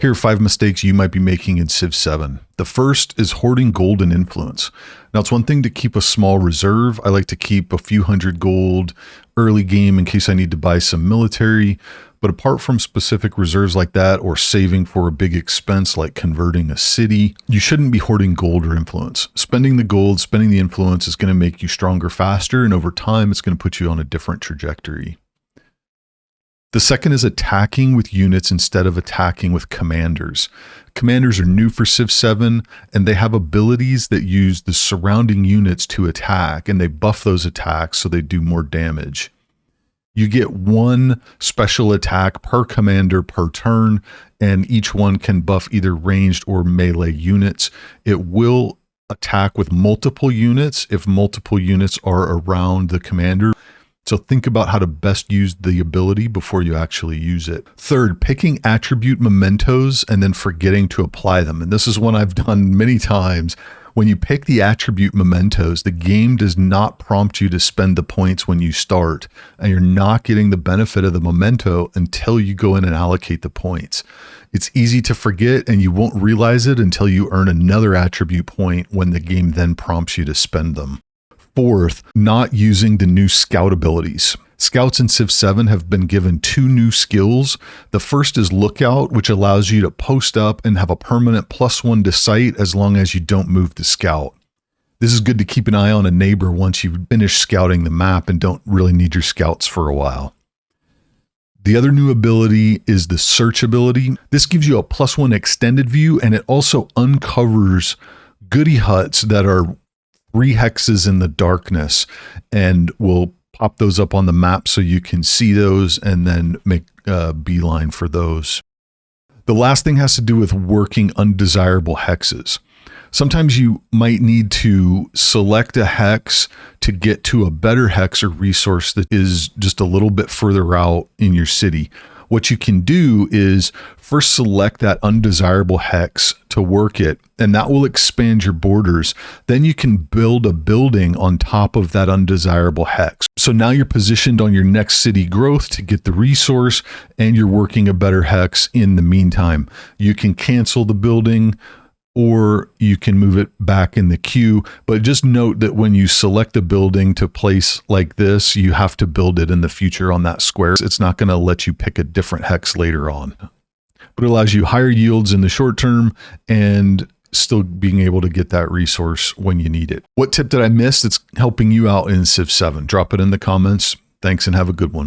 Here are 5 mistakes you might be making in Civ 7. The first is hoarding gold and influence. Now, it's one thing to keep a small reserve. I like to keep a few hundred gold early game in case I need to buy some military. But apart from specific reserves like that, or saving for a big expense like converting a city, you shouldn't be hoarding gold or influence. Spending the gold, spending the influence is going to make you stronger faster, and over time it's going to put you on a different trajectory. The second is attacking with units instead of attacking with commanders. Commanders are new for Civ 7, and they have abilities that use the surrounding units to attack, and they buff those attacks so they do more damage. You get 1 special attack per commander per turn, and each one can buff either ranged or melee units. It will attack with multiple units if multiple units are around the commander. So think about how to best use the ability before you actually use it. Third, picking attribute mementos and then forgetting to apply them. And this is one I've done many times. When you pick the attribute mementos, the game does not prompt you to spend the points when you start, and you're not getting the benefit of the memento until you go in and allocate the points. It's easy to forget, and you won't realize it until you earn another attribute point when the game then prompts you to spend them. Fourth, not using the new scout abilities. Scouts in Civ 7 have been given 2 new skills. The first is Lookout, which allows you to post up and have a permanent +1 to sight as long as you don't move the scout. This is good to keep an eye on a neighbor once you've finished scouting the map and don't really need your scouts for a while. The other new ability is the Search ability. This gives you a +1 extended view, and it also uncovers goodie huts that are 3 hexes in the darkness, and will pop those up on the map so you can see those and then make a beeline for those. The last thing has to do with working undesirable hexes. Sometimes you might need to select a hex to get to a better hex or resource that is just a little bit further out in your city. What you can do is first select that undesirable hex to work it, and that will expand your borders. Then you can build a building on top of that undesirable hex. So now you're positioned on your next city growth to get the resource, and you're working a better hex in the meantime. You can cancel the building, or you can move it back in the queue. But just note that when you select a building to place like this, you have to build it in the future on that square. It's not going to let you pick a different hex later on. But it allows you higher yields in the short term and still being able to get that resource when you need it. What tip did I miss that's helping you out in Civ 7? Drop it in the comments. Thanks and have a good one.